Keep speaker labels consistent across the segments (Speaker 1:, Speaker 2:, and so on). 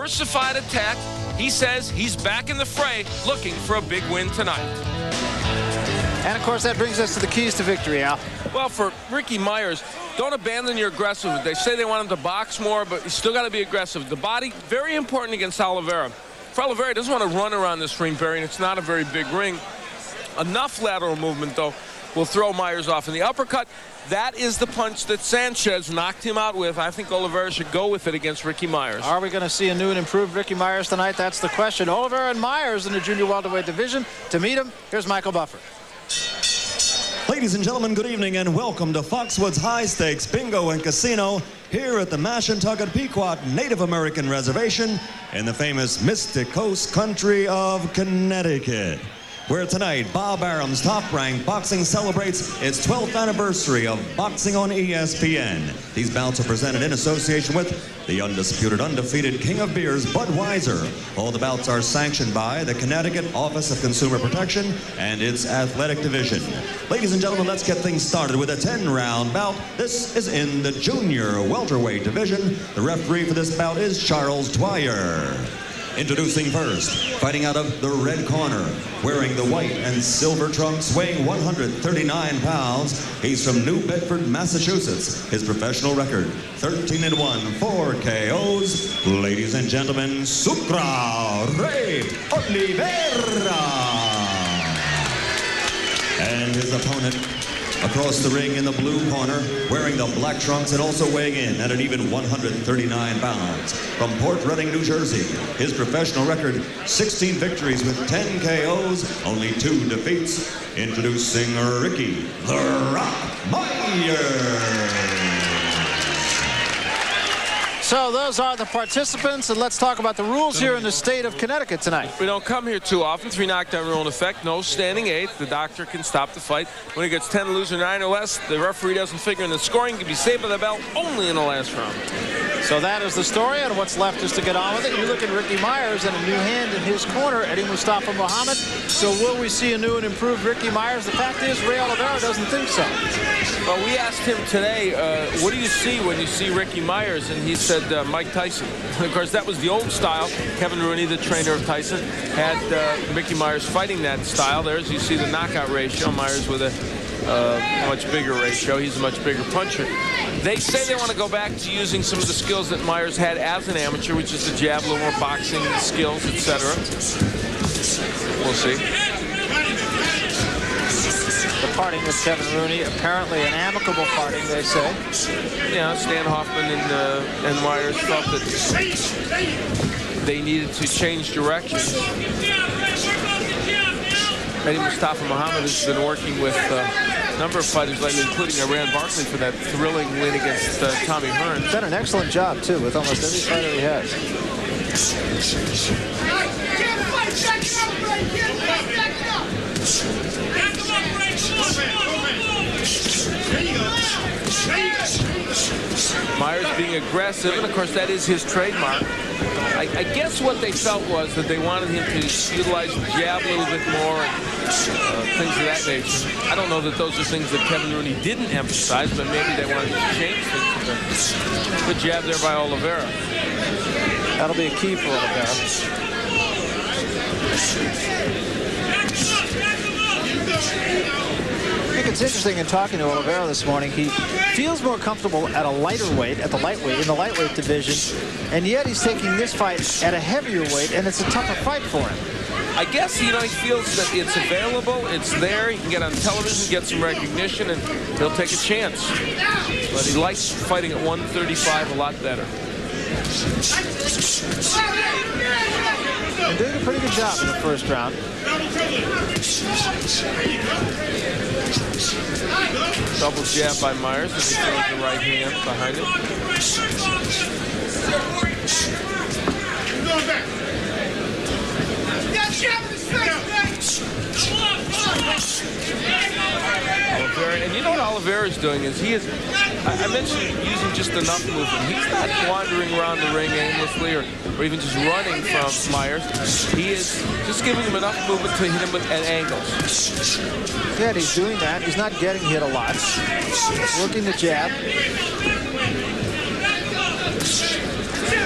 Speaker 1: Diversified attack. He says he's back in the fray, looking for a big win tonight.
Speaker 2: And, of course, that brings us to the keys to victory, Al.
Speaker 1: Well, for Ricky Meyers, don't abandon your aggressiveness. They say they want him to box more, but you still got to be aggressive. The body, very important against Oliveira. For Oliveira, he doesn't want to run around this ring, Barry, and it's not a very big ring. Enough lateral movement, though, will throw Meyers off. In the uppercut, that is the punch that Sanchez knocked him out with. I think Oliveira should go with it against Ricky Meyers.
Speaker 2: Are we going to see a new and improved Ricky Meyers tonight? That's the question. Oliveira and Meyers in the junior welterweight division. To meet him, here's Michael Buffer.
Speaker 3: Ladies and gentlemen, good evening and welcome to Foxwoods High Stakes Bingo and Casino here at the Mashantucket Pequot Native American Reservation in the famous Mystic Coast country of Connecticut, where tonight Bob Arum's Top Rank Boxing celebrates its 12th anniversary of boxing on ESPN. These bouts are presented in association with the undisputed, undefeated King of Beers, Budweiser. All the bouts are sanctioned by the Connecticut Office of Consumer Protection and its athletic division. Ladies and gentlemen, let's get things started with a 10-round bout. This is in the junior welterweight division. The referee for this bout is Charles Dwyer. Introducing first, fighting out of the red corner, wearing the white and silver trunks, weighing 139 pounds. He's from New Bedford, Massachusetts. His professional record, 13-1, 4 KOs. Ladies and gentlemen, Sucra Ray Oliveira. And his opponent, across the ring in the blue corner, wearing the black trunks and also weighing in at an even 139 pounds. From Port Reading, New Jersey, his professional record, 16 victories with 10 KOs, only 2 defeats. Introducing Ricky "The Rock" Meyers.
Speaker 2: So those are the participants, and let's talk about the rules here in the state of Connecticut tonight.
Speaker 1: We don't come here too often. 3 knockdown rule in effect. No standing 8th. The doctor can stop the fight. When he gets 10 to lose or 9 or less, the referee doesn't figure in the scoring. Can be saved by the bell only in the last round.
Speaker 2: So that is the story, and what's left is to get on with it. You look at Ricky Meyers and a new hand in his corner, Eddie Mustafa Muhammad. So will we see a new and improved Ricky Meyers? The fact is, Ray Oliveira doesn't think so.
Speaker 1: Well, we asked him today, what do you see when you see Ricky Meyers? And he said Mike Tyson. Of course, that was the old style. Kevin Rooney, the trainer of Tyson, had Ricky Meyers fighting that style. There's, you see the knockout ratio. Meyers with a much bigger ratio. He's a much bigger puncher. They say they want to go back to using some of the skills that Meyers had as an amateur, which is the jab, a little more boxing skills, etc. We'll see.
Speaker 2: The parting with Kevin Rooney, apparently an amicable parting, they say.
Speaker 1: Yeah, Stan Hoffman and Meyers thought that they needed to change directions. Eddie Mustafa Muhammad has been working with a number of fighters lately, including Iran Barkley for that thrilling win against Tommy Hearns.
Speaker 2: Done an excellent job, too, with almost every fighter he has.
Speaker 1: Meyers being aggressive, and of course that is his trademark. I guess what they felt was that they wanted him to utilize the jab a little bit more and things of that nature. I don't know that those are things that Kevin Rooney didn't emphasize, but maybe they wanted to change things. Good jab there by Oliveira.
Speaker 2: That'll be a key for Oliveira. I think it's interesting in talking to Oliveira this morning. He feels more comfortable at a lighter weight, in the lightweight division, and yet he's taking this fight at a heavier weight, and it's a tougher fight for him.
Speaker 1: I guess, you know, he feels that it's available, it's there, he can get on television, get some recognition, and he'll take a chance. But he likes fighting at 135 a lot better.
Speaker 2: And doing a pretty good job in the first round.
Speaker 1: Double jab by Meyers as he throws the right hand behind it. Oliveira, and you know what Oliveira is doing is he is, I mentioned using just enough movement. He's not wandering around the ring aimlessly or even just running from Meyers. He is just giving him enough movement to hit him at angles.
Speaker 2: Yeah, he's doing that. He's not getting hit a lot. Working the jab.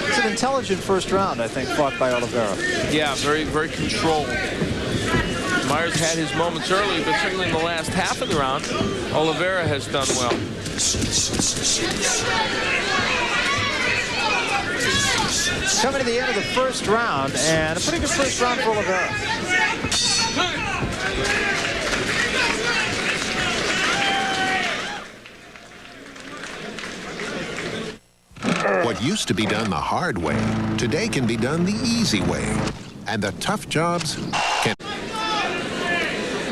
Speaker 2: It's an an intelligent first round, I think, fought by Oliveira.
Speaker 1: Yeah, very, very controlled. Myers had his moments early, but certainly in the last half of the round, Oliveira has done well.
Speaker 2: Coming to the end of the first round, and a pretty good first round for Oliveira.
Speaker 4: What used to be done the hard way, today can be done the easy way. And the tough jobs can...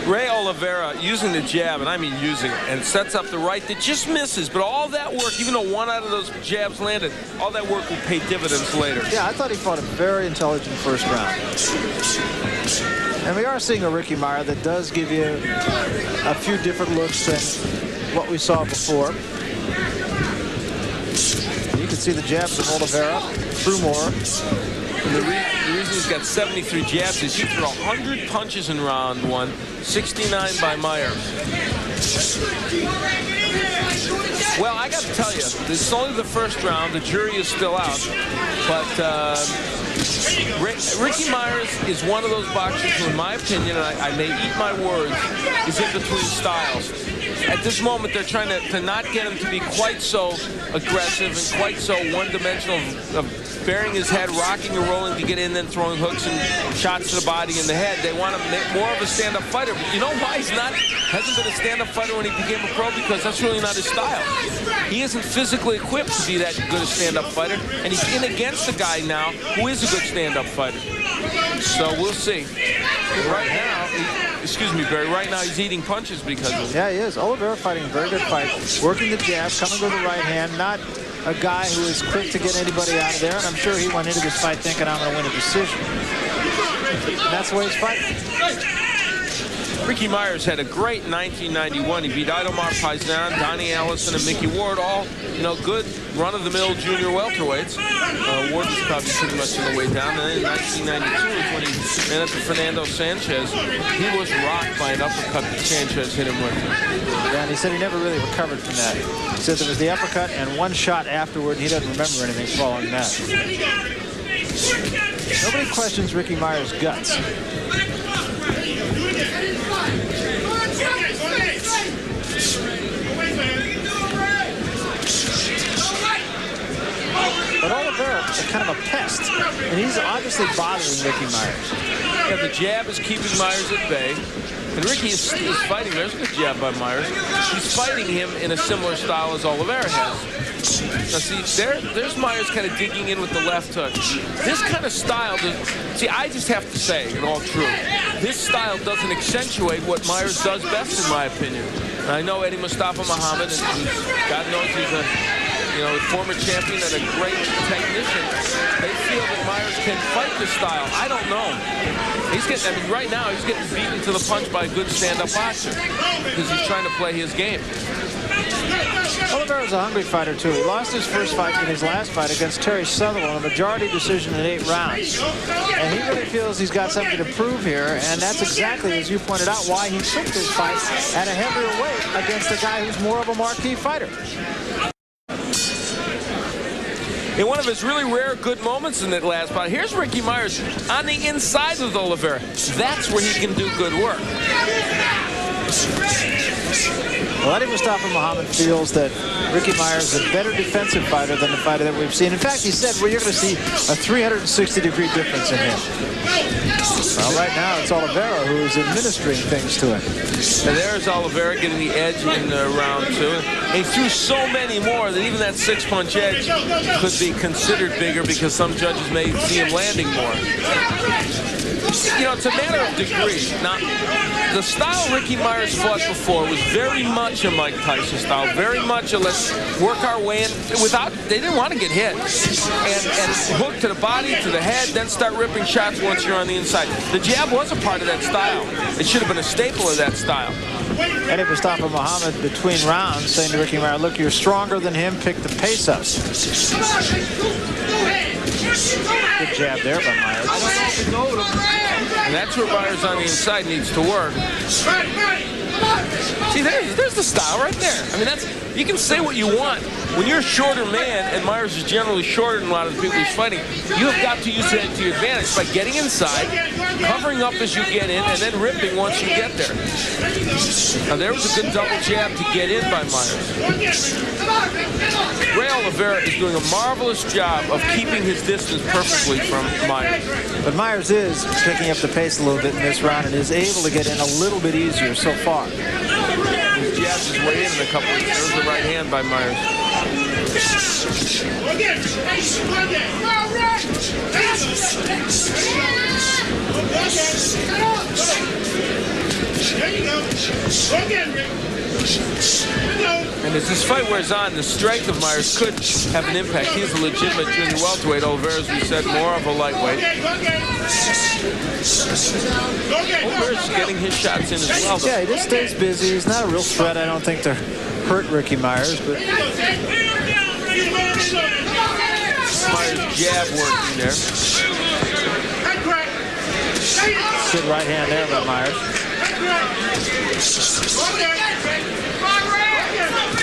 Speaker 1: Ray Oliveira using the jab, and I mean using it, and sets up the right that just misses. But all that work, even though one out of those jabs landed, all that work will pay dividends later.
Speaker 2: Yeah, I thought he fought a very intelligent first round. And we are seeing a Ricky Meyer that does give you a few different looks than what we saw before. You can see the jabs of Oliveira through more.
Speaker 1: And the reason he's got 73 jabs is he threw 100 punches in round one, 69 by Meyers. Well, I got to tell you, this is only the first round. The jury is still out. But Ricky Meyers is one of those boxers who, in my opinion, and I may eat my words, is in between styles. At this moment, they're trying to not get him to be quite so aggressive and quite so one-dimensional, of burying his head, rocking and rolling to get in, then throwing hooks and shots to the body and the head. They want him more of a stand-up fighter. But you know why hasn't been a stand-up fighter when he became a pro? Because that's really not his style. He isn't physically equipped to be that good a stand-up fighter, and he's in against a guy now who is a good stand-up fighter. So we'll see. Right now, excuse me, Barry, right now he's eating punches because of it.
Speaker 2: Yeah, he is. Oliveira fighting a very good fight, working the jab, coming with the right hand, not a guy who is quick to get anybody out of there, and I'm sure he went into this fight thinking I'm going to win a decision. And that's the way he's fighting.
Speaker 1: Ricky Meyers had a great 1991. He beat Idomar Paisan, Donnie Allison, and Mickey Ward, all, good run-of-the-mill junior welterweights. Ward was probably pretty much on the way down. And then in 1992 is when he ran up to Fernando Sanchez. He was rocked by an uppercut that Sanchez hit him with.
Speaker 2: Yeah, and he said he never really recovered from that. He said there was the uppercut and one shot afterward. He doesn't remember anything following that. Nobody questions Ricky Meyers' guts. But Oliveira is kind of a pest, and he's obviously bothering Ricky Meyers.
Speaker 1: Yeah, the jab is keeping Meyers at bay. And Ricky is fighting. There's a good jab by Meyers. He's fighting him in a similar style as Oliveira has. Now, see, there's Meyers kind of digging in with the left hook. This kind of style, I just have to say, in all truth, this style doesn't accentuate what Meyers does best, in my opinion. And I know Eddie Mustafa Muhammad, and God knows he's a former champion and a great technician. They feel that Meyers can fight this style. I don't know. Right now he's getting beaten to the punch by a good stand-up boxer because he's trying to play his game.
Speaker 2: Oliveira's a hungry fighter, too. He lost his first fight in his last fight against Terry Sutherland, a majority decision in 8 rounds. And he really feels he's got something to prove here, and that's exactly, as you pointed out, why he took this fight at a heavier weight against a guy who's more of a marquee fighter.
Speaker 1: In one of his really rare good moments in that last fight, here's Ricky Meyers on the inside of Oliveira. That's where he can do good work.
Speaker 2: Well, Eddie Mustafa Muhammad feels that Ricky Meyers is a better defensive fighter than the fighter that we've seen. In fact, he said, well, you're going to see a 360-degree difference in him. Well, right now, it's Oliveira who is administering things to him.
Speaker 1: And there's Oliveira getting the edge in round 2. And he threw so many more that even that 6-punch edge could be considered bigger because some judges may see him landing more. It's a matter of degree. Now, the style Ricky Meyers fought before was very much a Mike Tyson style, very much a let's work our way in they didn't want to get hit. And hook to the body, to the head, then start ripping shots once you're on the inside. The jab was a part of that style. It should have been a staple of that style.
Speaker 2: Eddie Mustafa Muhammad between rounds saying to Ricky Meyers, look, you're stronger than him, pick the pace up. Good jab there by Meyers.
Speaker 1: And that's where Meyers on the inside needs to work. See, there's the style right there. I mean, you can say what you want. When you're a shorter man, and Meyers is generally shorter than a lot of the people he's fighting, you have got to use that to your advantage by getting inside, covering up as you get in, and then ripping once you get there. Now, there was a good double jab to get in by Meyers. Ray Oliveira is doing a marvelous job of keeping his distance perfectly from Meyers.
Speaker 2: But Meyers is picking up the pace a little bit in this round and is able to get in a little bit easier so far.
Speaker 1: He jabs his way in a couple. There's the right hand by Meyers. And as this fight wears on, the strength of Meyers could have an impact. He's a legitimate junior welterweight. Oliveira, as we said, more of a lightweight. Oliveira's getting his shots in as well, though.
Speaker 2: Yeah, he just stays busy. He's not a real threat, I don't think, to hurt Ricky Meyers, but
Speaker 1: Meyers' jab working there.
Speaker 2: good right hand there by Meyers.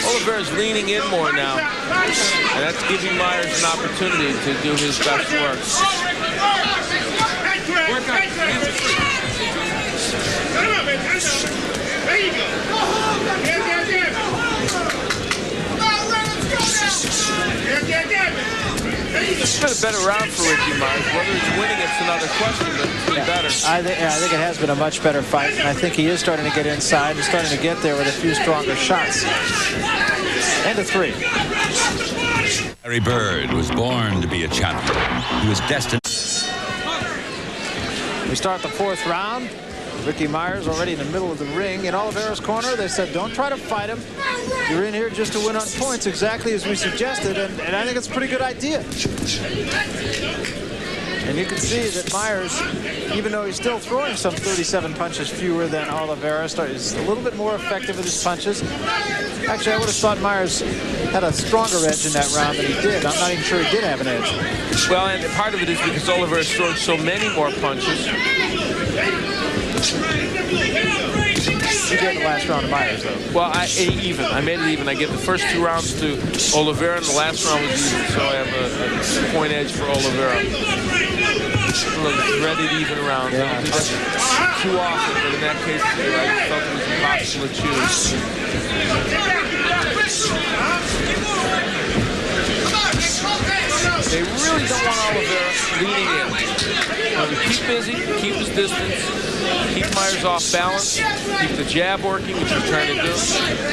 Speaker 1: Oliveira's leaning in more now, and that's giving Meyers an opportunity to do his best work. It's been a better round for Ricky Meyers. Whether he's winning, it's another question, but it's been better.
Speaker 2: I think it has been a much better fight, and I think he is starting to get inside and starting to get there with a few stronger shots. And a 3.
Speaker 5: Larry Bird was born to be a champion. He was destined.
Speaker 2: We start the 4th round. Ricky Meyers already in the middle of the ring. In Oliveira's corner, they said, don't try to fight him. You're in here just to win on points, exactly as we suggested, and I think it's a pretty good idea. And you can see that Meyers, even though he's still throwing some 37 punches fewer than Oliveira, is a little bit more effective with his punches. Actually, I would have thought Meyers had a stronger edge in that round than he did. I'm not even sure he did have an edge.
Speaker 1: Well, and part of it is because Oliveira is throwing so many more punches.
Speaker 2: You gave the last round to Meyers, though.
Speaker 1: Well, I made it even. I gave the first 2 rounds to Oliveira, and the last round was even, so I have a point edge for Oliveira. Look, threaded even rounds. Yeah. I don't do that too often, but in that case, I felt it was impossible to choose. They really don't want Oliveira leaning in. Keep busy, keep his distance, keep Meyers off balance, keep the jab working, which he's trying to do.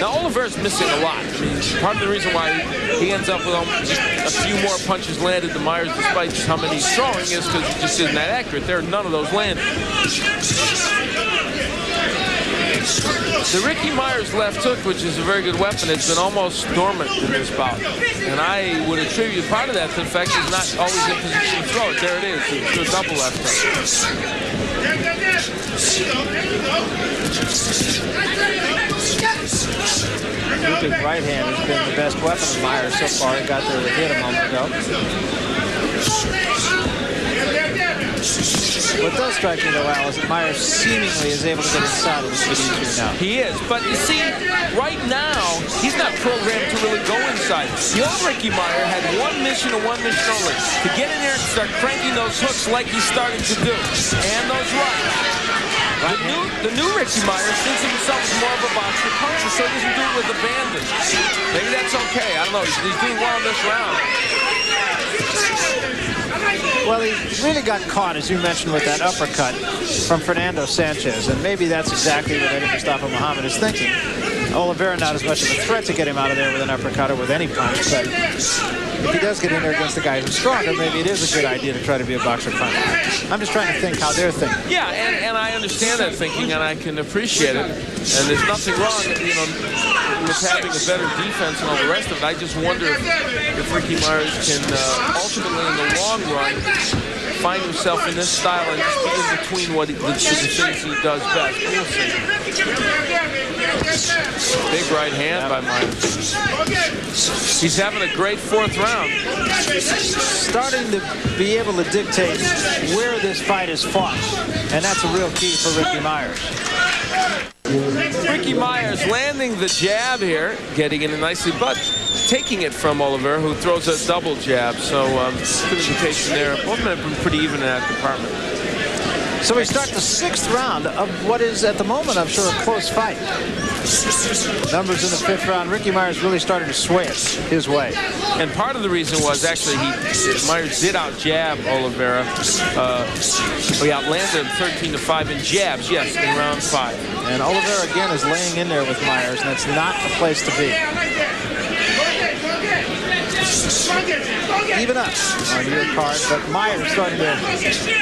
Speaker 1: Now, Oliveira's missing a lot. I mean, part of the reason why he ends up with just a few more punches landed than Meyers, despite just how many he's throwing, is because he just isn't that accurate. There are none of those landing. The Ricky Meyers left hook, which is a very good weapon, has been almost dormant in this bout. And I would attribute part of that to the fact he's not always in position to throw it. There it is. It's a double left hook.
Speaker 2: His right hand has been the best weapon of Meyers so far. He got there with a hit a moment ago. What does strike me, though, Al, is that Meyers seemingly is able to get inside a little bit easier now.
Speaker 1: He is, but you see, right now, he's not programmed to really go inside. The old Ricky Meyers had one mission and one mission only, to get in there and start cranking those hooks like he's starting to do, and those rights. The new Ricky Meyers thinks of himself as more of a boxer puncher, so he doesn't do it with abandon. Maybe that's okay. I don't know. He's doing well in this round.
Speaker 2: Well, he really got caught, as you mentioned, with that uppercut from Fernando Sanchez, and maybe that's exactly what Eddie Mustafa Muhammad is thinking. Oliveira not as much of a threat to get him out of there with an uppercut or with any punch, but if he does get in there against a guy who's stronger, maybe it is a good idea to try to be a boxer puncher. I'm just trying to think how they're thinking.
Speaker 1: Yeah, and I understand that thinking, and I can appreciate it. And there's nothing wrong, with having a better defense and all the rest of it. I just wonder if Ricky Meyers can ultimately, in the long run, find himself in this style and just be in between the things he does best. We'll see. Big right hand by Meyers. He's having a great 4th round.
Speaker 2: Starting to be able to dictate where this fight is fought, and that's a real key for Ricky Meyers.
Speaker 1: Ricky Meyers landing the jab here, getting in it nicely, but taking it from Oliveira, who throws a double jab. So good indication there. Both men have been pretty even in that department.
Speaker 2: So we start the 6th round of what is, at the moment, I'm sure, a close fight. Numbers in the 5th round. Ricky Meyers really started to sway it his way.
Speaker 1: And part of the reason was actually Meyers did out jab Oliveira. He outlanded him 13-5 in jabs, yes, in round 5.
Speaker 2: And Oliveira again is laying in there with Meyers, and that's not the place to be. Even up on your card, but Meyers starting to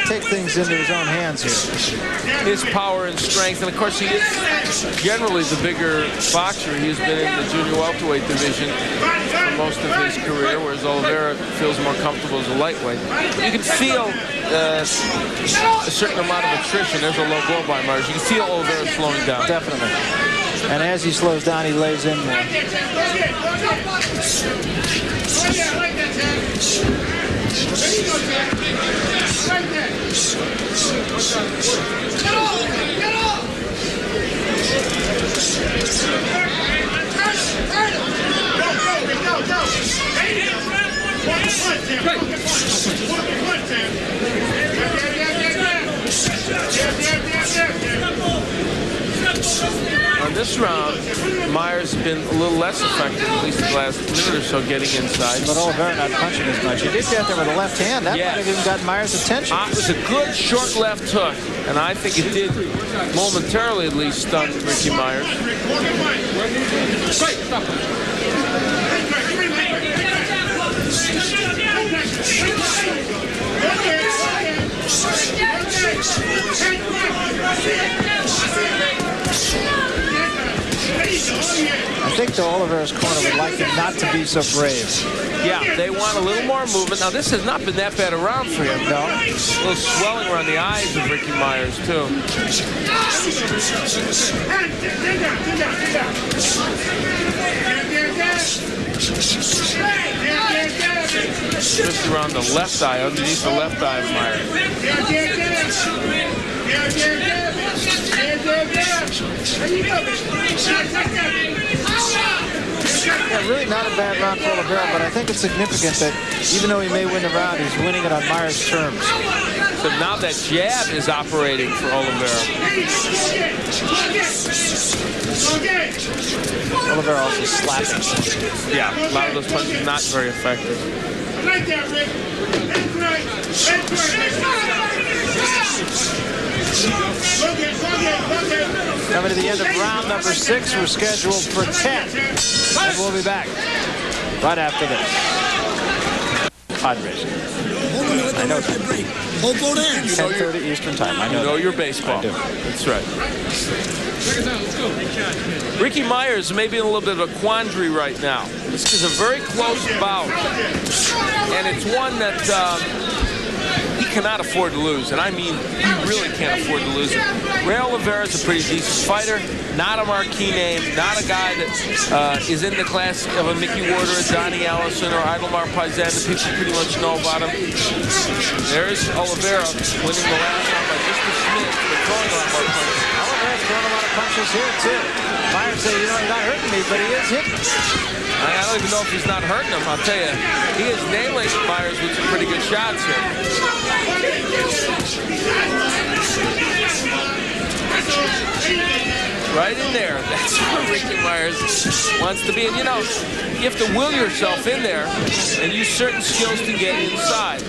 Speaker 2: take things into his own hands here.
Speaker 1: His power and strength, and of course he is generally the bigger boxer. He's been in the junior welterweight division for most of his career, whereas Oliveira feels more comfortable as a lightweight. You can feel a certain amount of attrition. There's a low blow by Meyers. You can feel Oliveira slowing down.
Speaker 2: Definitely. And as he slows down, he lays in more.
Speaker 1: On this round, Meyers has been a little less effective, at least the last minute or so, getting inside.
Speaker 2: But Oliveira not punching as much. He did get there with a left hand. That might have even got Meyers' attention.
Speaker 1: It was a good short left hook, and I think it did momentarily at least stun Ricky Meyers.
Speaker 2: I think the Oliveira's corner would like him not to be so brave.
Speaker 1: Yeah, they want a little more movement. Now, this has not been that bad a round for him.
Speaker 2: No.
Speaker 1: A little swelling around the eyes of Ricky Meyers, too. Just around the left eye, underneath the left eye of Meyers.
Speaker 2: Yeah, really not a bad round for Oliveira, but I think it's significant that even though he may win the round, he's winning it on Meyers' terms.
Speaker 1: So now that jab is operating for Oliveira.
Speaker 2: Oliveira also slapping.
Speaker 1: Yeah, a lot of those punches not very effective.
Speaker 2: Coming to the end of round number 6, we're scheduled for 10. And we'll be back right after this. Padres. I know that. 10:30 Eastern time. I know.
Speaker 1: You know your baseball.
Speaker 2: I do.
Speaker 1: That's right. Ricky Meyers may be in a little bit of a quandary right now. This is a very close bout, and it's one that he cannot afford to lose, and I mean he really can't afford to lose it. Ray Oliveira is a pretty decent fighter, not a marquee name, not a guy that is in the class of a Mickey Ward or a Donnie Allison or Idlemar Paisan that people pretty much know about him. There's Oliveira winning the last round by just a smidge, but throwing a lot more punches.
Speaker 2: Oliveira's throwing a lot of punches here, too. Meyers said, you know, he's not hurting me, but he is hitting me.
Speaker 1: I don't even know if he's not hurting him. I'll tell you, he is nailing Meyers with some pretty good shots here. Right in there. That's where Ricky Meyers wants to be. And, you know, you have to will yourself in there and use certain skills to get inside.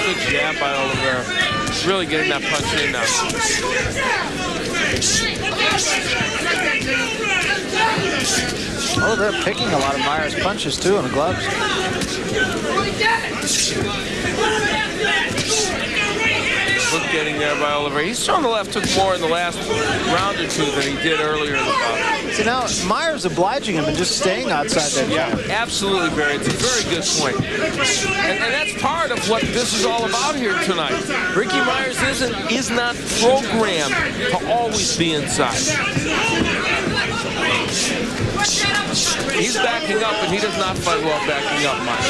Speaker 1: Good jab by Oliveira. Really getting that punch in now.
Speaker 2: Oliveira picking a lot of Meyers' punches, too, in the gloves.
Speaker 1: Look getting there by Oliveira. He's thrown the left hook more in the last round or two than he did earlier in the bout.
Speaker 2: See, now, Meyers obliging him and just staying outside that jab.
Speaker 1: Absolutely, Barry. It's a very good point. And that's part of what this is all about here tonight. Ricky Meyers is not programmed to always be inside. He's backing up, and he does not fight well backing up much.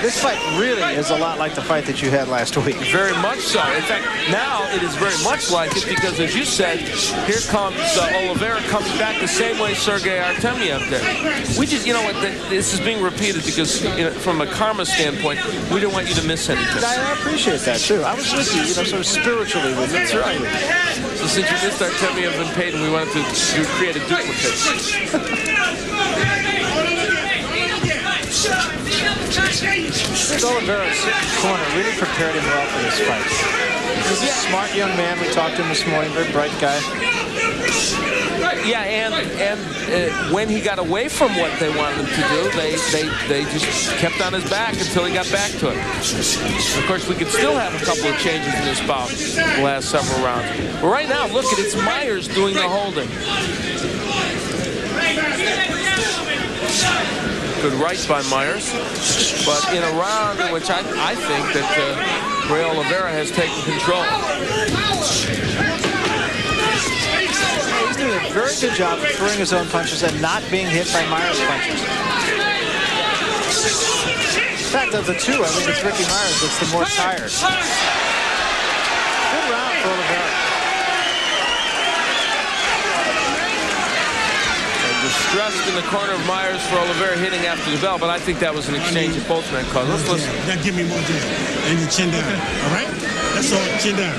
Speaker 2: This fight really is a lot like the fight that you had last week.
Speaker 1: Very much so. In fact, now it is very much like it because, as you said, here comes Oliveira coming back the same way Sergey Artemiev did. We just, you know what, this is being repeated because, from a karma standpoint, we don't want you to miss anything.
Speaker 2: I appreciate that, too. I was with you, sort of spiritually with you.
Speaker 1: That's right. So since you missed Artemiev and Payton, we wanted to create a duplicate.
Speaker 2: Oliveira's corner really prepared him well for this fight. He's a smart young man. We talked to him this morning, very bright guy.
Speaker 1: Yeah, and when he got away from what they wanted him to do, they just kept on his back until he got back to it. Of course, we could still have a couple of changes in this bout the last several rounds. But right now, look at it's Meyers doing the holding. Good right by Meyers, but in a round in which I think that Ray Oliveira has taken control.
Speaker 2: He's doing a very good job of throwing his own punches and not being hit by Meyers' punches. In fact, of the two, I think it's Ricky Meyers that's the more tired. Good round for Oliveira.
Speaker 1: Distressed in the corner of Meyers for Oliveira hitting after the bell, but I think that was an exchange that both men caused. Let's listen.
Speaker 6: That give me more jab. And your chin down. All right? That's all. Chin down.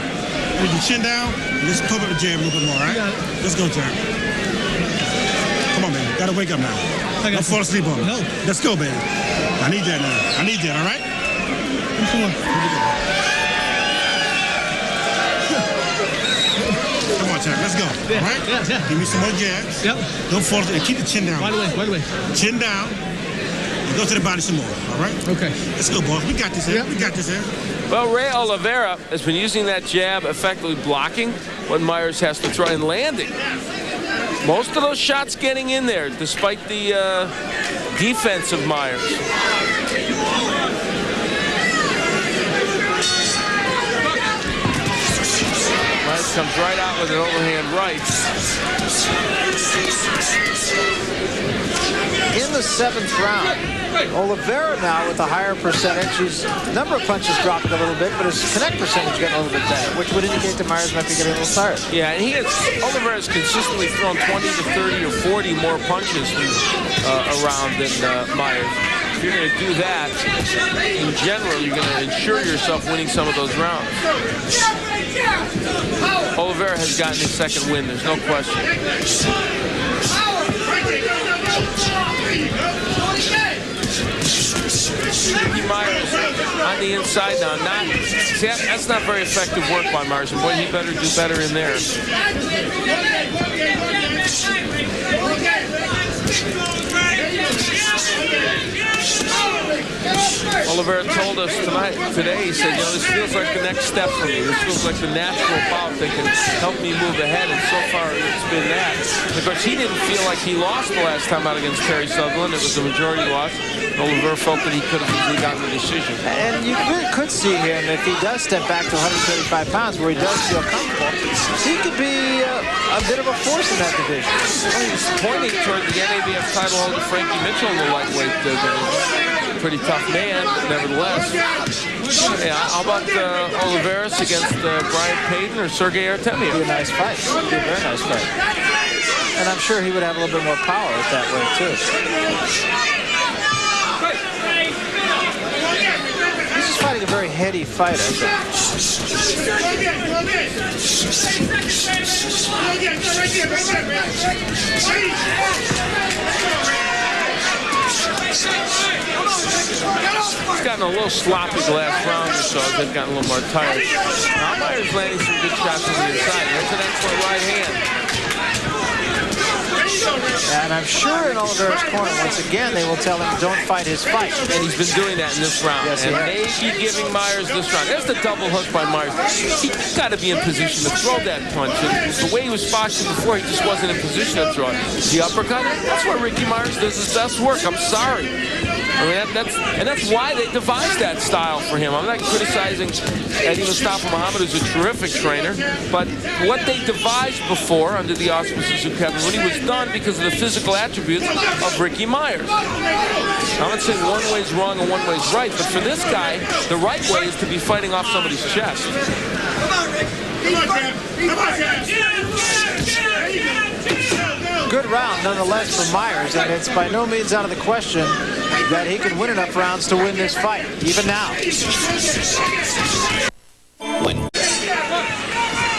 Speaker 6: With your chin down, let's pump up the jab a little bit more, all right? Let's go, Jack. Come on, baby. Gotta wake up now. Don't fall asleep on me. No. Let's go, baby. I need that now. I need that, all right? Come on. Here we go. Come on, Jack. Let's go. All right? Yeah. Give me some more jabs. Yep. Don't fall asleep. Keep the chin down. Right away. Chin down. And go to the body some more, all right? Okay. Let's go, boss. We got this here. We got this here.
Speaker 1: Well, Ray Oliveira has been using that jab, effectively blocking what Meyers has to throw and landing. Most of those shots getting in there, despite the defense of Meyers. Meyers comes right out with an overhand right.
Speaker 2: In the 7th round, Oliveira now with a higher percentage. His number of punches dropping a little bit, but his connect percentage getting a little bit better, which would indicate that Meyers might be getting a little tired.
Speaker 1: Yeah, and Oliveira has consistently thrown 20 to 30 or 40 more punches around than Meyers. If you're going to do that, in general, you're going to ensure yourself winning some of those rounds. Oliveira has gotten his second win, there's no question. Ricky Meyers on the inside now. That's not very effective work by Meyers. And boy, he better do better in there. Oliveira told us today, he said, this feels like the next step for me. This feels like the natural bout that can help me move ahead, and so far it's been that. Of course, he didn't feel like he lost the last time out against Terry Sutherland. It was a majority loss. Oliveira felt that he could have easily gotten the decision. And
Speaker 2: you really could see him, if he does step back to 135 pounds, where he does feel comfortable, he could be a bit of a force in that division.
Speaker 1: Well, he's pointing toward the NABF title holder Frankie Mitchell in the lightweight division. Pretty tough man, but nevertheless. Yeah, how about Oliveira against Brian Payton or Sergey Artemiev?
Speaker 2: It'd be a nice fight. It'd be a very nice fight. And I'm sure he would have a little bit more power at that weight, too. He's just fighting a very heady fight, I think.
Speaker 1: He's gotten a little sloppy the last round or so. They've gotten a little more tired. Now Meyers landing some good shots on the inside. That's an excellent right hand.
Speaker 2: And I'm sure in Oliveira's corner, once again, they will tell him, don't fight his fight.
Speaker 1: And he's been doing that in this round.
Speaker 2: Yes,
Speaker 1: and maybe giving Meyers this round. There's the double hook by Meyers. He's got to be in position to throw that punch. And the way he was boxing before, he just wasn't in position to throw it. The uppercut, that's where Ricky Meyers does his best work. I'm sorry. I mean, that's why they devised that style for him. I'm not criticizing Eddie Mustafa Muhammad, who's a terrific trainer, but what they devised before under the auspices of Kevin Rooney was done because of the physical attributes of Ricky Meyers. I'm not saying one way's wrong and one way's right, but for this guy, the right way is to be fighting off somebody's chest.
Speaker 2: Good round, nonetheless, for Meyers, and it's by no means out of the question that he can win enough rounds to win this fight, even now.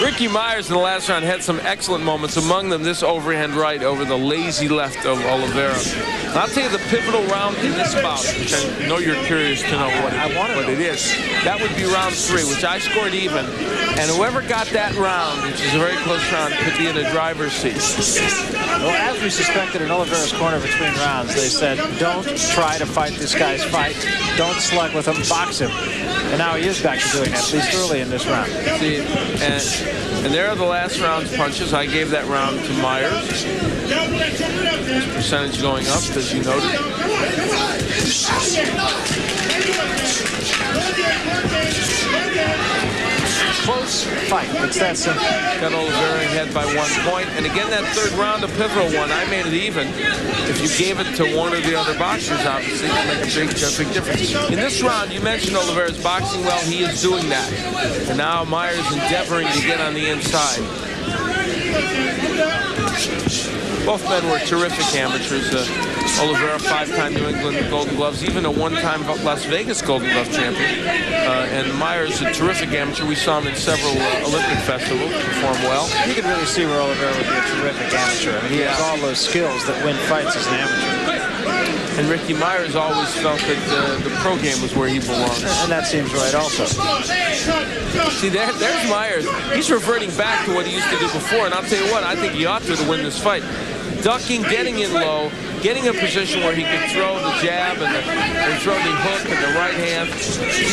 Speaker 1: Ricky Meyers in the last round had some excellent moments, among them this overhand right over the lazy left of Oliveira. And I'll tell you the pivotal round in this bout, which I know you're curious to know what it is. That would be round 3, which I scored even. And whoever got that round, which is a very close round, could be in a driver's seat.
Speaker 2: Well, as we suspected in Oliveira's corner between rounds, they said, don't try to fight this guy's fight. Don't slug with him, box him. And now he is back to doing that, at least early in this round.
Speaker 1: See, and there are the last round's punches. I gave that round to Meyers. His percentage going up, as you noted.
Speaker 2: Close fight. It's that simple.
Speaker 1: Got Oliveira ahead by 1 point. And again, that third round, a pivotal one. I made it even. If you gave it to one or the other boxers, obviously, it would make a big difference. In this round, you mentioned Oliveira's boxing well. He is doing that. And now Meyers endeavoring to get on the inside. Both men were terrific amateurs. Oliveira, 5-time New England Golden Gloves, even a 1-time Las Vegas Golden Glove champion. And Meyers, a terrific amateur. We saw him in several Olympic festivals perform well.
Speaker 2: You can really see where Oliveira would be a terrific amateur. I mean, he has all those skills that win fights as an amateur.
Speaker 1: And Ricky Meyers always felt that the pro game was where he belonged.
Speaker 2: And that seems right also.
Speaker 1: See, there's Meyers. He's reverting back to what he used to do before. And I'll tell you what, I think he ought to win this fight. Ducking, getting in low, getting a position where he can throw the jab and throw the hook and the right hand.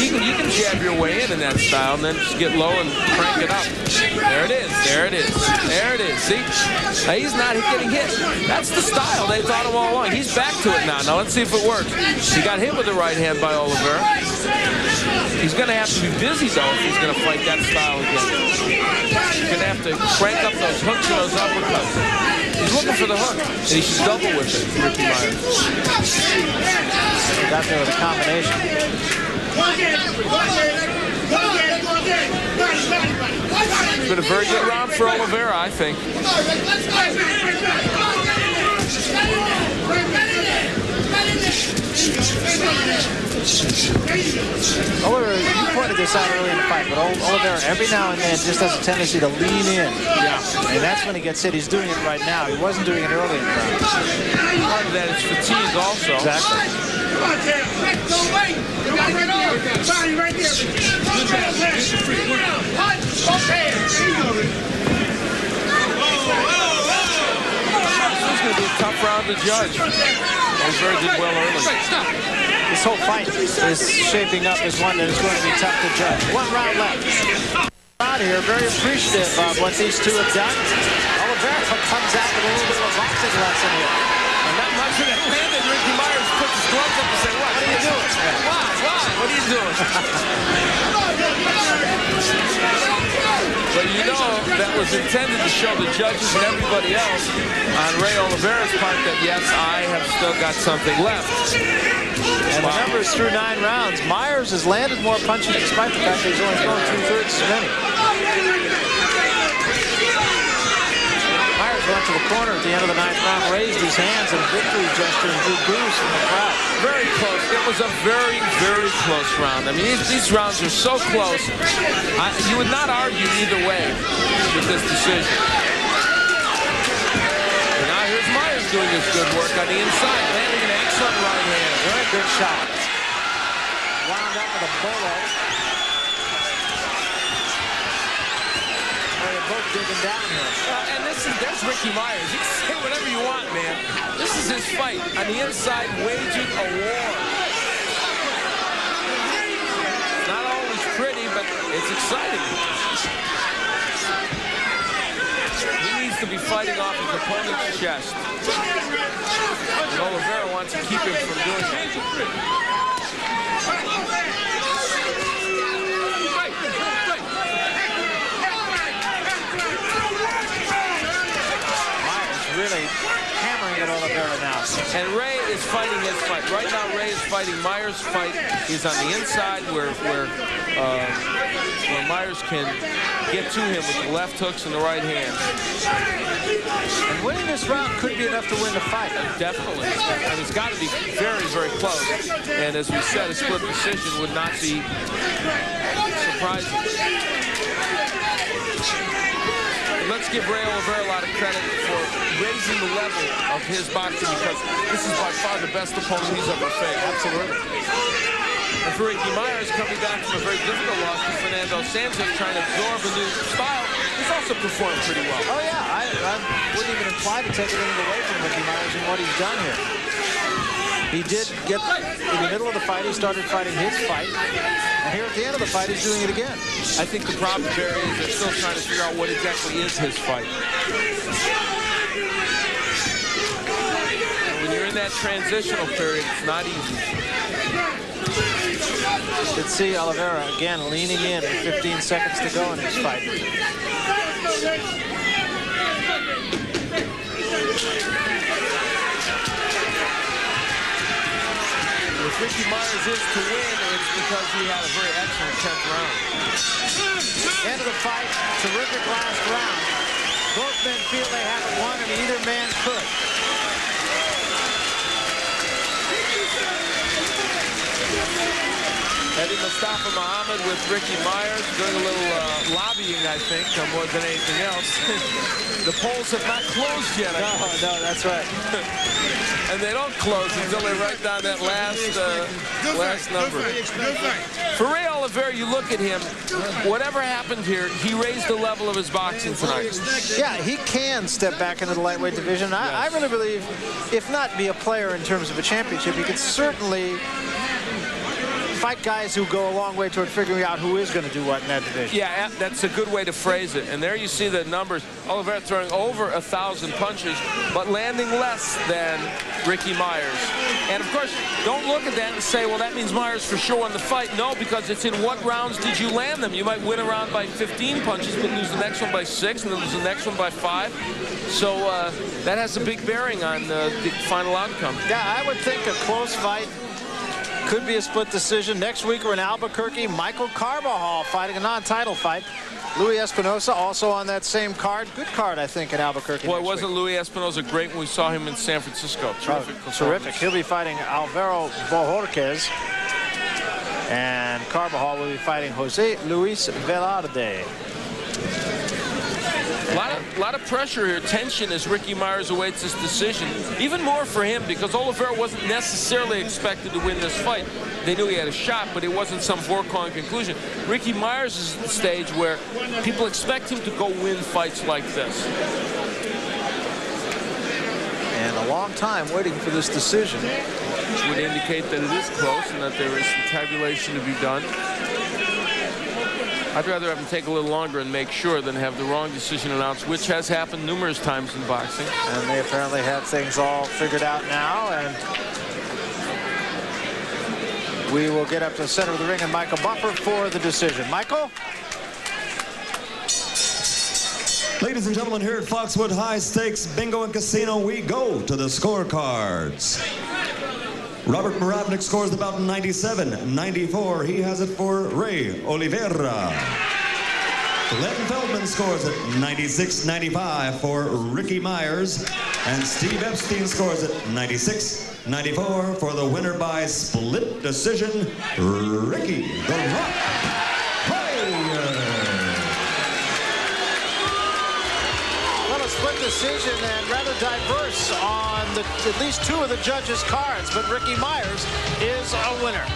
Speaker 1: You can jab your way in that style and then just get low and crank it up. There it is. There it is. There it is. See? Now he's not getting hit. That's the style they thought him all along. He's back to it now. Now let's see if it works. He got hit with the right hand by Oliveira. He's going to have to be busy, though, if he's going to fight that style again. He's going to have to crank up those hooks and those uppercuts. He's looking for the hook, and he should double with it, Ricky Meyers.
Speaker 2: Got there with a combination.
Speaker 1: It's been a very good round for Oliveira, I think.
Speaker 2: Oliveira, you pointed this out early in the fight, but Oliveira every now and then just has a tendency to lean in.
Speaker 1: Yeah.
Speaker 2: And that's when he gets hit. He's doing it right now. He wasn't doing it early in the round.
Speaker 1: Part of that is fatigue also.
Speaker 2: Exactly.
Speaker 1: This is going to be a tough round to judge. Oliveira did well early.
Speaker 2: This whole fight is shaping up as one that is going to be tough to judge. 1 round left. Out here, very appreciative of what these two have done. Oliveira comes out with a little bit of a boxing lesson here.
Speaker 1: And not much of that landed. Ricky Meyers puts his gloves up and said, what are you doing? Why? What are you doing? But you know, that was intended to show the judges and everybody else on Ray Oliveira's part that, yes, I have still got something left.
Speaker 2: And the numbers through 9 rounds, Meyers has landed more punches despite the fact that he's only thrown 2/3 as many. Meyers went to the corner at the end of the 9th round, raised his hands in a victory gesture and drew boos from the crowd.
Speaker 1: Very close. It was a very, very close round. I mean, these rounds are so close. You would not argue either way with this decision. And now here's Meyers doing his good work on the inside, landing an excellent right hand.
Speaker 2: Very good shot. Wound up with a bolo. They're both digging down here.
Speaker 1: And there's Ricky Meyers. You can say whatever you want, man. This is his fight on the inside, waging a war. It's not always pretty, but it's exciting. He needs to be fighting off his opponent's chest. And Oliveira wants to keep him from doing that.
Speaker 2: Meyers really at Oliveira now.
Speaker 1: And Ray is fighting his fight. Right now, Ray is fighting Meyers' fight. He's on the inside where Meyers can get to him with the left hooks and the right hand.
Speaker 2: And winning this round could be enough to win the fight.
Speaker 1: Definitely. And it's got to be very, very close. And as we said, a split decision would not be surprising. Let's give Ray Oliveira a lot of credit for raising the level of his boxing, because this is by far the best opponent he's ever faced.
Speaker 2: Absolutely.
Speaker 1: And for Ricky Meyers, coming back from a very difficult loss to Fernando Sanchez, trying to absorb a new style, he's also performed pretty well.
Speaker 2: Oh, yeah. I wouldn't even imply to take anything away from Ricky Meyers and what he's done here. He did get in the middle of the fight. He started fighting his fight. And here at the end of the fight, he's doing it again.
Speaker 1: I think the problem, Barry, is they're still trying to figure out what exactly is his fight. When you're in that transitional period, it's not easy.
Speaker 2: Let's see Oliveira again leaning in with 15 seconds to go in his fight.
Speaker 1: If Ricky Meyers is to win, it's because he had a very excellent 10th round.
Speaker 2: End of the fight, terrific last round. Both men feel they haven't won, and either man could.
Speaker 1: Eddie Mustafa Muhammad with Ricky Meyers doing a little lobbying, I think, more than anything else. The polls have not closed yet.
Speaker 2: No, that's right.
Speaker 1: And they don't close until they write down that last number. For Ray Oliveira, you look at him, whatever happened here, he raised the level of his boxing tonight.
Speaker 2: Yeah, he can step back into the lightweight division. I really believe, if not be a player in terms of a championship, he could certainly fight guys who go a long way toward figuring out who is going to do what in that division.
Speaker 1: Yeah, that's a good way to phrase it. And there you see the numbers. Oliveira throwing over 1,000 punches, but landing less than Ricky Meyers. And of course, don't look at that and say, well, that means Meyers for sure won the fight. No, because it's in what rounds did you land them. You might win a round by 15 punches, but lose the next one by 6, and then lose the next one by 5. So that has a big bearing on the final outcome.
Speaker 2: Yeah, I would think a close fight. Could be a split decision. Next week we're in Albuquerque. Michael Carbajal fighting a non-title fight. Louis Espinosa also on that same card. Good card, I think, in Albuquerque.
Speaker 1: Boy, wasn't Louis Espinosa great when we saw him in San Francisco? Terrific.
Speaker 2: Terrific. He'll be fighting Alvaro Bojorquez. And Carbajal will be fighting Jose Luis Velarde.
Speaker 1: A lot of pressure here, tension as Ricky Meyers awaits this decision. Even more for him, because Oliveira wasn't necessarily expected to win this fight. They knew he had a shot, but it wasn't some foregone conclusion. Ricky Meyers is at the stage where people expect him to go win fights like this.
Speaker 2: And a long time waiting for this decision.
Speaker 1: Which would indicate that it is close and that there is some tabulation to be done. I'd rather have them take a little longer and make sure than have the wrong decision announced, which has happened numerous times in boxing.
Speaker 2: And they apparently have things all figured out now. And we will get up to the center of the ring and Michael Buffer for the decision. Michael?
Speaker 3: Ladies and gentlemen, here at Foxwood High Stakes Bingo and Casino, we go to the scorecards. Robert Moravnik scores about 97, 94. He has it for Ray Oliveira. Glenn Feldman scores at 96, 95 for Ricky Meyers. And Steve Epstein scores at 96, 94 for the winner by split decision, Ricky the Rock Meyers.
Speaker 2: Well, a split decision and rather diverse on at least 2 of the judges' cards, but Ricky Meyers is a winner.